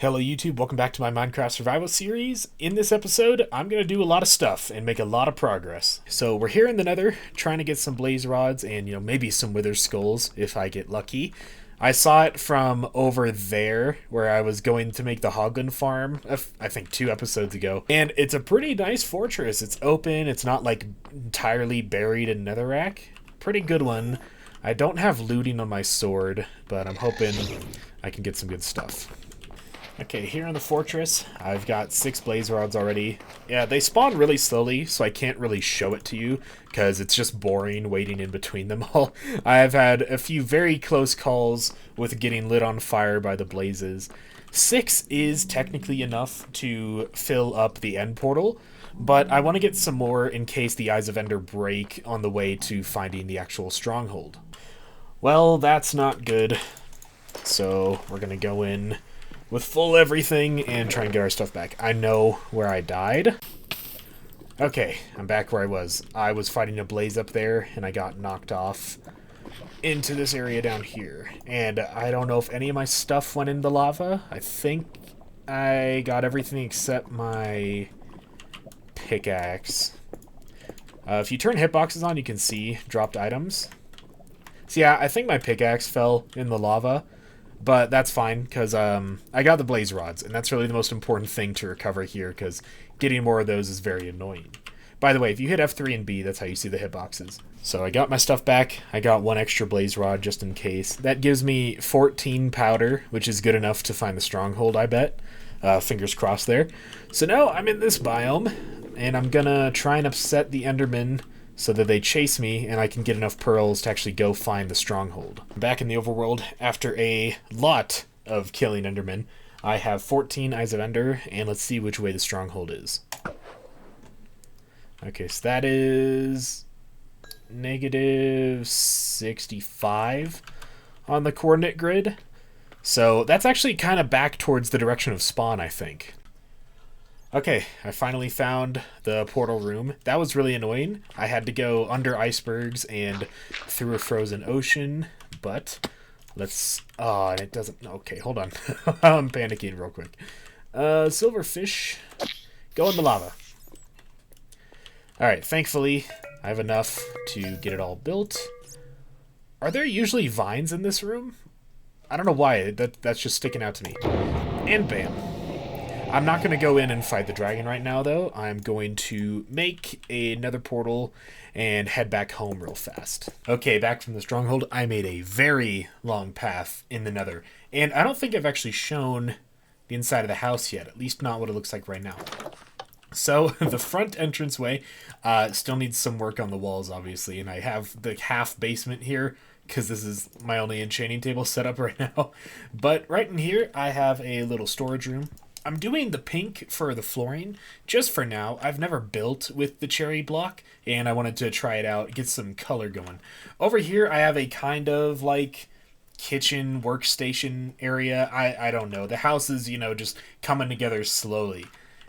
Hello YouTube, welcome back to my Minecraft Survival series. In this episode, I'm going to do a lot of stuff and make a lot of progress. So we're here in the nether, trying to get some blaze rods and, maybe some wither skulls if I get lucky. I saw it from over there where I was going to make the Hoglin farm, I think 2 episodes ago. And it's a pretty nice fortress. It's open, it's not like entirely buried in netherrack. Pretty good one. I don't have looting on my sword, but I'm hoping I can get some good stuff. Okay, here in the fortress, I've got 6 blaze rods already. Yeah, they spawn really slowly, so I can't really show it to you, because it's just boring waiting in between them all. I have had a few very close calls with getting lit on fire by the blazes. 6 is technically enough to fill up the end portal, but I want to get some more in case the Eyes of Ender break on the way to finding the actual stronghold. Well, that's not good. So, we're going to go in with full everything and try and get our stuff back. I know where I died. Okay, I'm back where I was. I was fighting a blaze up there, and I got knocked off into this area down here. And I don't know if any of my stuff went in the lava. I think I got everything except my pickaxe. If you turn hitboxes on, you can see dropped items. So yeah, I think my pickaxe fell in the lava. But that's fine, because I got the blaze rods, and that's really the most important thing to recover here, because getting more of those is very annoying. By the way, if you hit F3 and B, that's how you see the hitboxes. So I got my stuff back. I got 1 extra blaze rod just in case. That gives me 14 powder, which is good enough to find the stronghold, I bet. Fingers crossed there. So now I'm in this biome, and I'm gonna try and upset the Enderman so that they chase me and I can get enough pearls to actually go find the stronghold. Back in the overworld, after a lot of killing Endermen, I have 14 Eyes of Ender, and let's see which way the stronghold is. Okay, so that is negative 65 on the coordinate grid. So that's actually kind of back towards the direction of spawn, I think. Okay, I finally found the portal room. That was really annoying. I had to go under icebergs and through a frozen ocean, but let's... Oh, and it doesn't... Okay, hold on. I'm panicking real quick. Silverfish, go in the lava. Alright, thankfully, I have enough to get it all built. Are there usually vines in this room? I don't know why. That's just sticking out to me. And bam. I'm not going to go in and fight the dragon right now, though. I'm going to make another portal and head back home real fast. Okay, back from the stronghold. I made a very long path in the nether. And I don't think I've actually shown the inside of the house yet, at least not what it looks like right now. So, the front entranceway still needs some work on the walls, obviously. And I have the half basement here, because this is my only enchanting table set up right now. But right in here, I have a little storage room. I'm doing the pink for the flooring, just for now. I've never built with the cherry block, and I wanted to try it out, get some color going. Over here, I have a kind of, like, kitchen workstation area. I don't know. The house is, just coming together slowly.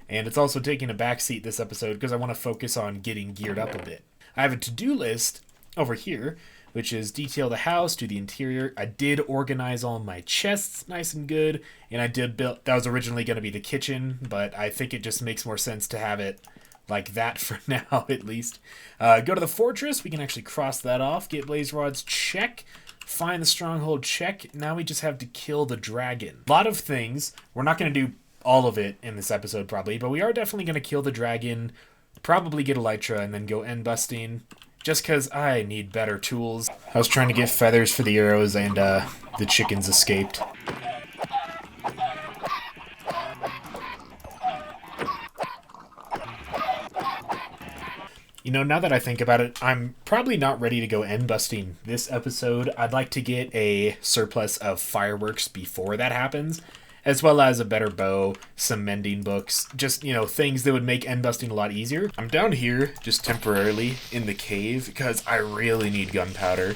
And it's also taking a backseat this episode, because I want to focus on getting geared up a bit. I have a to-do list over here, which is detail the house, do the interior. I did organize all my chests nice and good, and I did build, that was originally going to be the kitchen, but I think it just makes more sense to have it like that for now, at least. Go to the fortress, we can actually cross that off, get blaze rods, check. Find the stronghold, check. Now we just have to kill the dragon. A lot of things, we're not going to do all of it in this episode probably, but we are definitely going to kill the dragon, probably get elytra, and then go end busting. Just because I need better tools. I was trying to get feathers for the arrows, and the chickens escaped. Now that I think about it, I'm probably not ready to go end busting this episode. I'd like to get a surplus of fireworks before that happens, as well as a better bow, some mending books, just, things that would make end busting a lot easier. I'm down here just temporarily in the cave because I really need gunpowder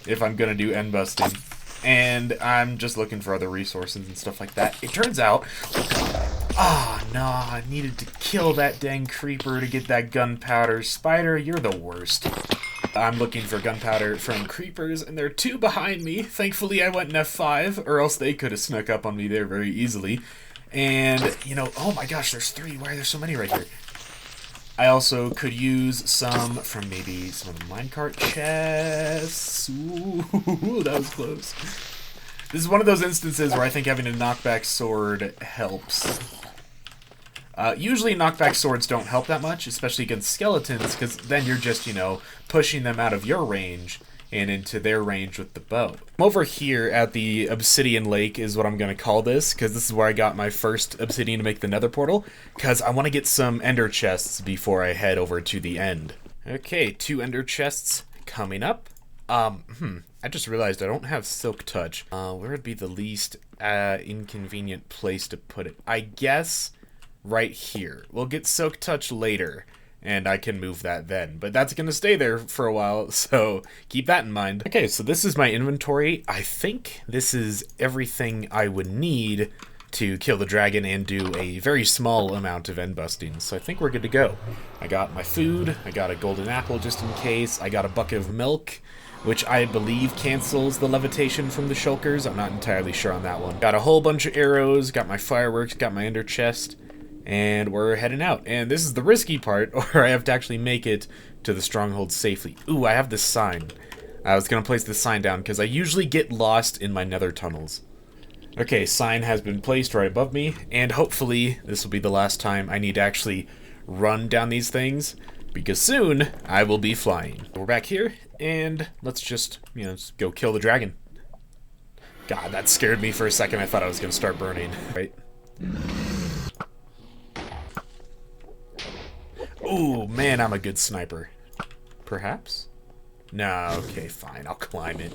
if I'm going to do end busting. And I'm just looking for other resources and stuff like that. It turns out, no, I needed to kill that dang creeper to get that gunpowder. Spider, you're the worst. I'm looking for gunpowder from creepers, and there are 2 behind me. Thankfully, I went in F5, or else they could have snuck up on me there very easily. And, you know, oh my gosh, there's 3. Why are there so many right here? I also could use some from maybe some of the minecart chests. Ooh, that was close. This is one of those instances where I think having a knockback sword helps. Usually knockback swords don't help that much, especially against skeletons, because then you're just, you know, pushing them out of your range and into their range with the bow. I'm over here at the Obsidian Lake is what I'm going to call this, because this is where I got my first obsidian to make the nether portal, because I want to get some ender chests before I head over to the end. Okay, 2 ender chests coming up. I just realized I don't have Silk Touch. Where would be the least inconvenient place to put it? I guess right here. We'll get Silk Touch later, and I can move that then. But that's going to stay there for a while, so keep that in mind. Okay, so this is my inventory. I think this is everything I would need to kill the dragon and do a very small amount of end busting. So I think we're good to go. I got my food. I got a golden apple just in case. I got a bucket of milk, which I believe cancels the levitation from the shulkers. I'm not entirely sure on that one. Got a whole bunch of arrows. Got my fireworks. Got my ender chest. And we're heading out. And this is the risky part, or I have to actually make it to the stronghold safely. Ooh, I have this sign. I was going to place this sign down because I usually get lost in my nether tunnels. Okay, sign has been placed right above me, and hopefully this will be the last time I need to actually run down these things, because soon I will be flying. We're back here, and let's just, you know, just go kill the dragon. God, that scared me for a second. I thought I was going to start burning. Right? Ooh, man, I'm a good sniper. Perhaps? No, okay, fine. I'll climb it.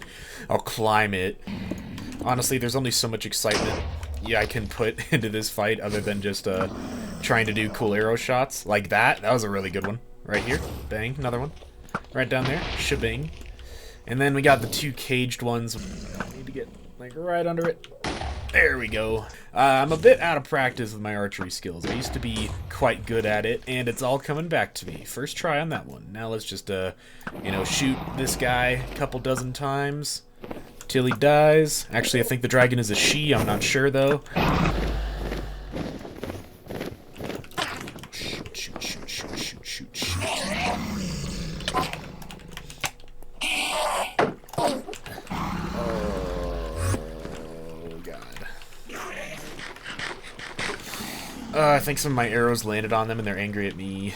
I'll climb it. Honestly, there's only so much excitement I can put into this fight other than just trying to do cool arrow shots. Like that. That was a really good one. Right here. Bang. Another one. Right down there. Shebang. And then we got the 2 caged ones. I need to get, like, right under it. There we go. I'm a bit out of practice with my archery skills. I used to be quite good at it, and it's all coming back to me. First try on that one. Now let's just, you know, shoot this guy a couple dozen times till he dies. Actually, I think the dragon is a she. I'm not sure, though. Shoot, shoot, shoot, shoot, shoot, shoot, shoot. I think some of my arrows landed on them and they're angry at me.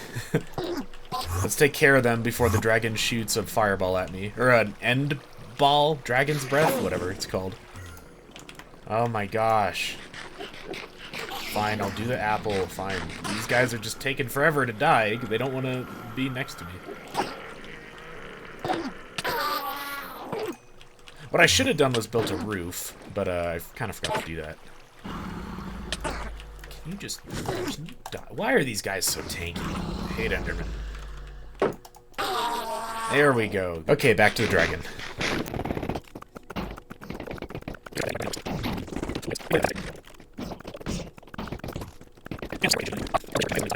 Let's take care of them before the dragon shoots a fireball at me. Or an end ball? Dragon's breath? Whatever it's called. Oh my gosh. Fine, I'll do the apple. Fine. These guys are just taking forever to die. They don't want to be next to me. What I should have done was built a roof, but I kind of forgot to do that. Can you die? Why are these guys so tanky? I hate Enderman. There we go. Okay, back to the dragon.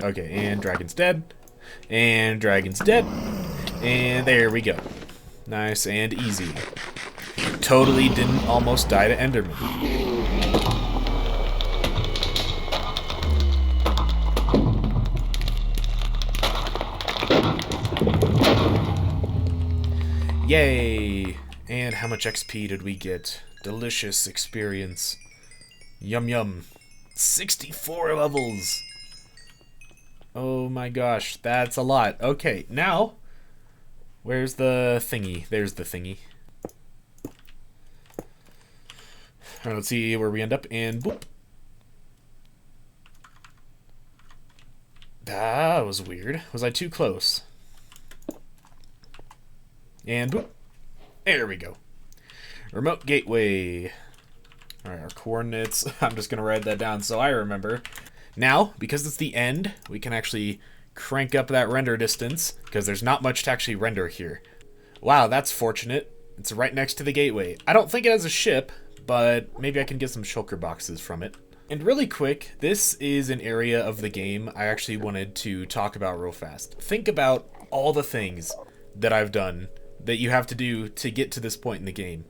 Okay, and dragon's dead. And dragon's dead. And there we go. Nice and easy. Totally didn't almost die to Enderman. Yay! And how much XP did we get? Delicious experience. Yum yum. 64 levels! Oh my gosh, that's a lot. Okay, now, where's the thingy? There's the thingy. Alright, let's see where we end up, and boop. That was weird. Was I too close? And boop. There we go. Remote gateway. Alright, our coordinates. I'm just going to write that down so I remember. Now, because it's the end, we can actually crank up that render distance, because there's not much to actually render here. Wow, that's fortunate. It's right next to the gateway. I don't think it has a ship, but maybe I can get some shulker boxes from it. And really quick, this is an area of the game I actually wanted to talk about real fast. Think about all the things that I've done that you have to do to get to this point in the game.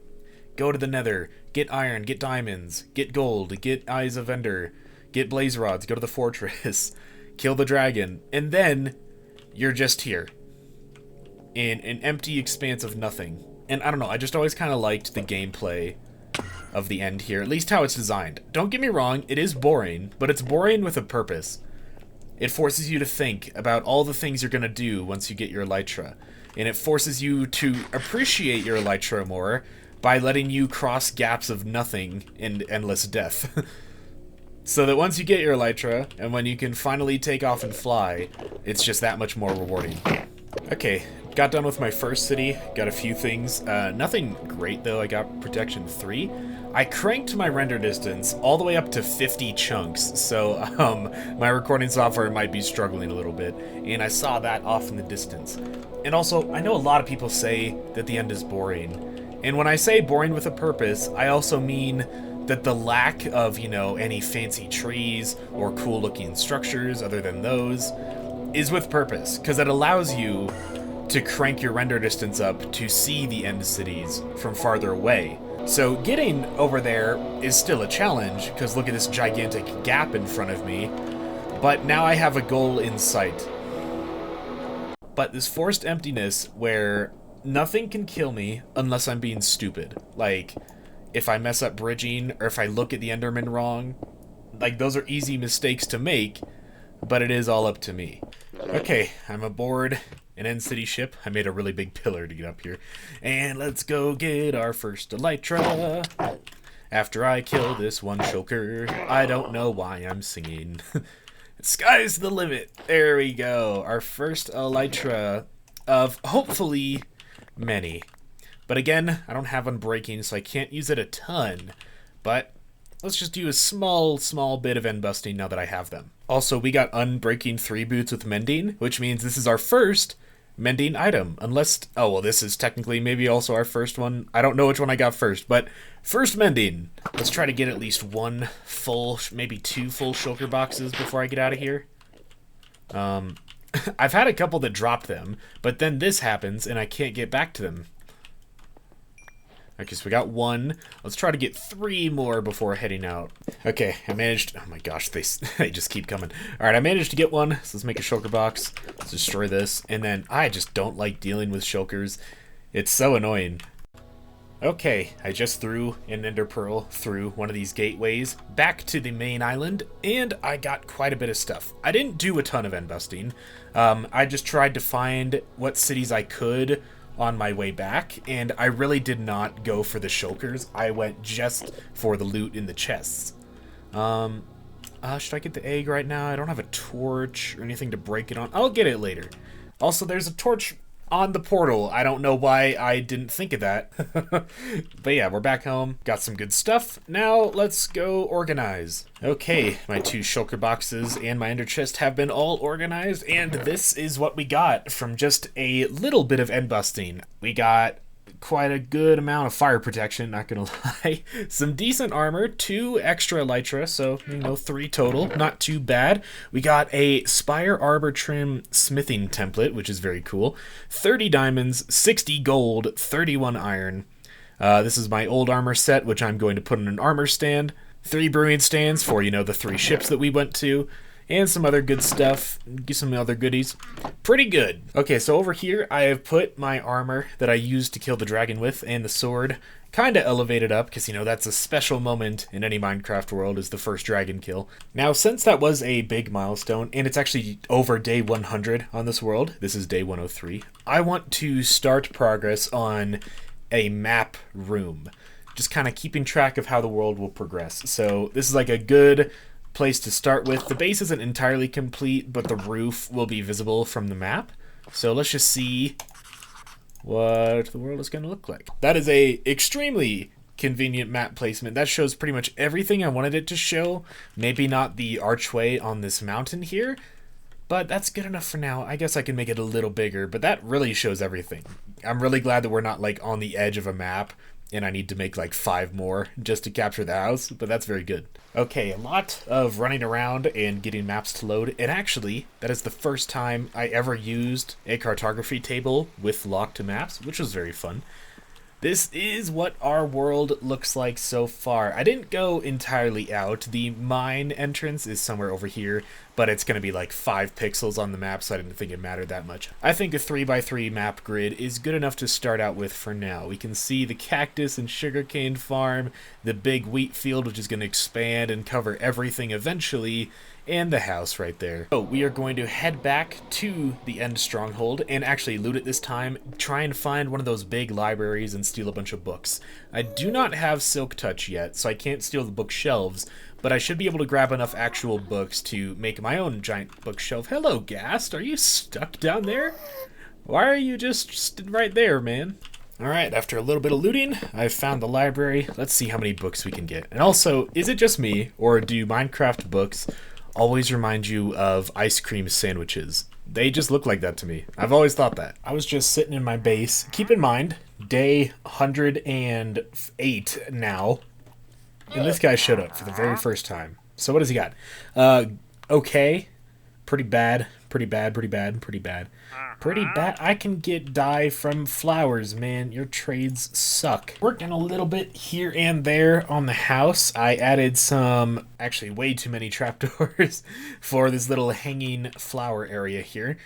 Go to the nether, get iron, get diamonds, get gold, get eyes of ender, get blaze rods, go to the fortress, kill the dragon, and then you're just here in an empty expanse of nothing. And I don't know, I just always kind of liked the gameplay of the end here, at least how it's designed. Don't get me wrong, it is boring, but it's boring with a purpose. It forces you to think about all the things you're going to do once you get your elytra, and it forces you to appreciate your elytra more by letting you cross gaps of nothing and endless death. So that once you get your elytra, and when you can finally take off and fly, it's just that much more rewarding. Okay, got done with my first city, got a few things. Nothing great though, I got protection 3. I cranked my render distance all the way up to 50 chunks, so my recording software might be struggling a little bit, and I saw that off in the distance. And also, I know a lot of people say that the end is boring, and when I say boring with a purpose, I also mean that the lack of, you know, any fancy trees or cool looking structures other than those is with purpose, because it allows you to crank your render distance up to see the end cities from farther away. So getting over there is still a challenge, because look at this gigantic gap in front of me, but now I have a goal in sight. But this forced emptiness where nothing can kill me unless I'm being stupid. Like, if I mess up bridging, or if I look at the Enderman wrong, like, those are easy mistakes to make, but it is all up to me. Okay, I'm aboard an end city ship. I made a really big pillar to get up here. And let's go get our first elytra. After I kill this one shulker, I don't know why I'm singing. Sky's the limit. There we go. Our first elytra of hopefully many. But again, I don't have unbreaking, so I can't use it a ton. But let's just do a small bit of end busting now that I have them. Also, we got unbreaking 3 boots with mending, which means this is our first mending item. Unless, oh, well, this is technically maybe also our first one. I don't know which one I got first, but first mending. Let's try to get at least 1 full, maybe 2 full shulker boxes before I get out of here. I've had a couple that dropped them, but then this happens and I can't get back to them. Okay, so we got 1. Let's try to get 3 more before heading out. Okay, I managed... Oh my gosh, they just keep coming. Alright, I managed to get 1, so let's make a shulker box. Let's destroy this. And then, I just don't like dealing with shulkers. It's so annoying. Okay, I just threw an ender pearl through one of these gateways back to the main island, and I got quite a bit of stuff. I didn't do a ton of end busting. I just tried to find what cities I could on my way back, and I really did not go for the shulkers. I went just for the loot in the chests. Should I get the egg right now? I don't have a torch or anything to break it on. I'll get it later. Also, there's a torch on the portal. I don't know why I didn't think of that. But yeah, we're back home. Got some good stuff. Now let's go organize. Okay, my 2 shulker boxes and my ender chest have been all organized, and this is what we got from just a little bit of end busting. We got quite a good amount of fire protection, not gonna lie. Some decent armor, 2 extra elytra, so, you know, 3 total. Not too bad. We got a Spire Arbor Trim smithing template, which is very cool. 30 diamonds, 60 gold, 31 iron. This is my old armor set, which I'm going to put in an armor stand. 3 brewing stands for, you know, the 3 ships that we went to. And some other good stuff, some other goodies. Pretty good. Okay, so over here I have put my armor that I used to kill the dragon with, and the sword kind of elevated up, because, you know, that's a special moment in any Minecraft world, is the first dragon kill. Now, since that was a big milestone, and it's actually over day 100 on this world, this is day 103, I want to start progress on a map room. Just kind of keeping track of how the world will progress. So this is like a good place to start with. The base isn't entirely complete, but the roof will be visible from the map. So let's just see what the world is going to look like. That is a extremely convenient map placement. That shows pretty much everything I wanted it to show. Maybe not the archway on this mountain here, but that's good enough for now. I guess I can make it a little bigger, but that really shows everything. I'm really glad that we're not like on the edge of a map and I need to make like 5 more just to capture the house, but that's very good. Okay, a lot of running around and getting maps to load, and actually, that is the first time I ever used a cartography table with locked maps, which was very fun. This is what our world looks like so far. I didn't go entirely out. The mine entrance is somewhere over here, but it's going to be like 5 pixels on the map, so I didn't think it mattered that much. I think a 3x3 map grid is good enough to start out with for now. We can see the cactus and sugarcane farm, the big wheat field, which is going to expand and cover everything eventually, and the house right there. So we are going to head back to the end stronghold and actually loot it this time, try and find one of those big libraries and steal a bunch of books. I do not have Silk Touch yet, so I can't steal the bookshelves, but I should be able to grab enough actual books to make my own giant bookshelf. Hello, Ghast. Are you stuck down there? Why are you just right there, man? Alright, after a little bit of looting, I've found the library. Let's see how many books we can get. And also, is it just me, or do Minecraft books always remind you of ice cream sandwiches? They just look like that to me. I've always thought that. I was just sitting in my base. Keep in mind, day 108 now, and this guy showed up for the very first time. So what does he got? Okay, pretty bad, pretty bad, pretty bad, pretty bad. Pretty bad. I can get dye from flowers, man. Your trades suck. Working a little bit here and there on the house. I added some, actually way too many trapdoors for this little hanging flower area here.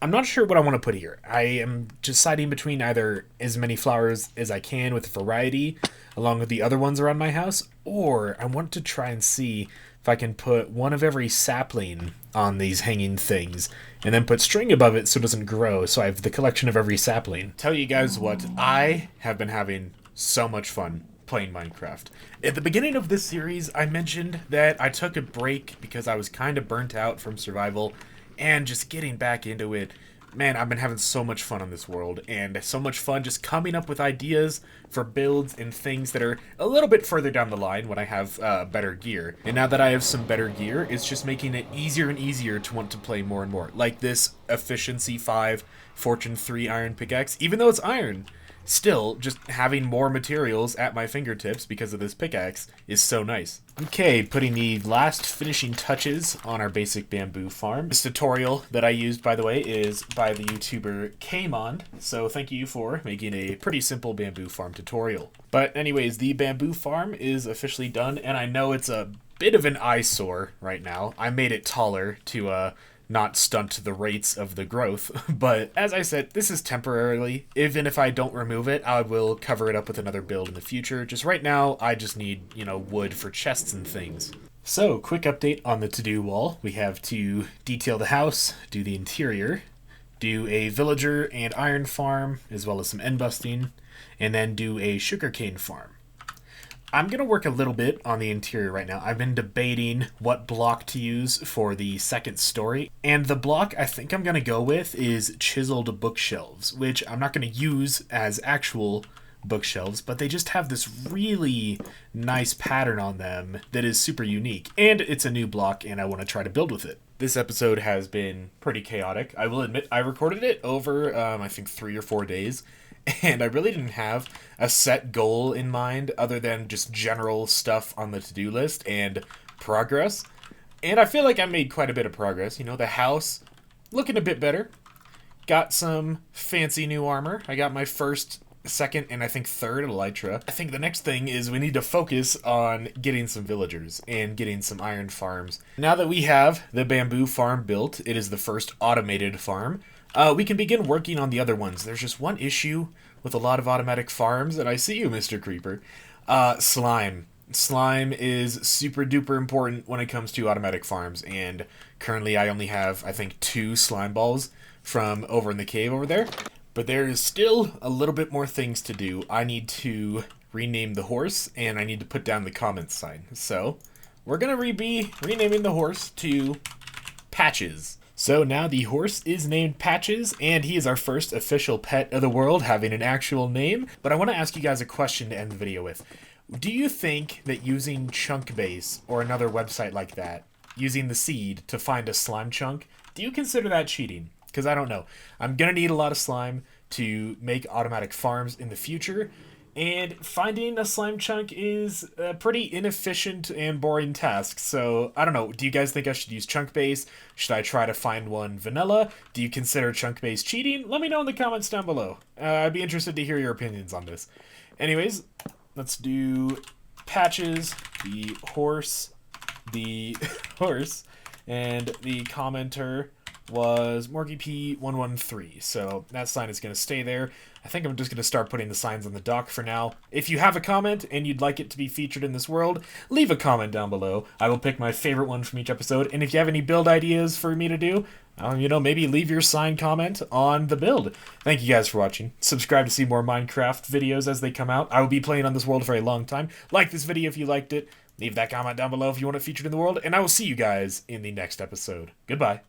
I'm not sure what I want to put here. I am deciding between either as many flowers as I can with variety, along with the other ones around my house, or I want to try and see if I can put one of every sapling on these hanging things, and then put string above it so it doesn't grow, so I have the collection of every sapling. Tell you guys what, I have been having so much fun playing Minecraft. At the beginning of this series, I mentioned that I took a break because I was kind of burnt out from survival, and just getting back into it. Man, I've been having so much fun on this world, and so much fun just coming up with ideas for builds and things that are a little bit further down the line when I have better gear. And now that I have some better gear, it's just making it easier and easier to want to play more and more. Like this Efficiency 5 Fortune 3 iron pickaxe, even though it's iron, still, just having more materials at my fingertips because of this pickaxe is so nice. Okay, putting the last finishing touches on our basic bamboo farm. This tutorial that I used, by the way, is by the YouTuber Kmond, so thank you for making a pretty simple bamboo farm tutorial. But anyways, the bamboo farm is officially done, and I know it's a bit of an eyesore right now. I made it taller to not stunt the rates of the growth, but as I said, this is temporarily. Even if I don't remove it, I will cover it up with another build in the future. Just right now, I just need, wood for chests and things. So, quick update on the to-do wall. We have to detail the house, do the interior, do a villager and iron farm, as well as some end busting, and then do a sugarcane farm. I'm going to work a little bit on the interior right now. I've been debating what block to use for the second story, and the block I think I'm going to go with is chiseled bookshelves, which I'm not going to use as actual bookshelves, but they just have this really nice pattern on them that is super unique, and it's a new block, and I want to try to build with it. This episode has been pretty chaotic. I will admit I recorded it over, I think 3 or 4 days, and I really didn't have a set goal in mind other than just general stuff on the to-do list and progress. And I feel like I made quite a bit of progress. The house looking a bit better. Got some fancy new armor. I got my first, second, and I think third elytra. I think the next thing is we need to focus on getting some villagers and getting some iron farms. Now that we have the bamboo farm built, it is the first automated farm. We can begin working on the other ones. There's just one issue with a lot of automatic farms, and I see you, Mr. Creeper. Slime. Slime is super duper important when it comes to automatic farms, and currently I only have, I think, 2 slime balls from over in the cave over there. But there is still a little bit more things to do. I need to rename the horse, and I need to put down the comment sign. So, we're going to be renaming the horse to Patches. So now the horse is named Patches, and he is our first official pet of the world, having an actual name. But I want to ask you guys a question to end the video with. Do you think that using Chunkbase, or another website like that, using the seed to find a slime chunk, do you consider that cheating? Because I don't know. I'm going to need a lot of slime to make automatic farms in the future, And finding a slime chunk is a pretty inefficient and boring task. So, I don't know. Do you guys think I should use chunk base? Should I try to find one vanilla? Do you consider chunk base cheating? Let me know in the comments down below. I'd be interested to hear your opinions on this. Anyways, let's do Patches, the horse, and the commenter was MorgyP113, so that sign is going to stay there. I think I'm just going to start putting the signs on the dock for now. If you have a comment and you'd like it to be featured in this world, leave a comment down below. I will pick my favorite one from each episode, and if you have any build ideas for me to do, maybe leave your sign comment on the build. Thank you guys for watching. Subscribe to see more Minecraft videos as they come out. I will be playing on this world for a long time. Like this video if you liked it. Leave that comment down below if you want it featured in the world, and I will see you guys in the next episode. Goodbye.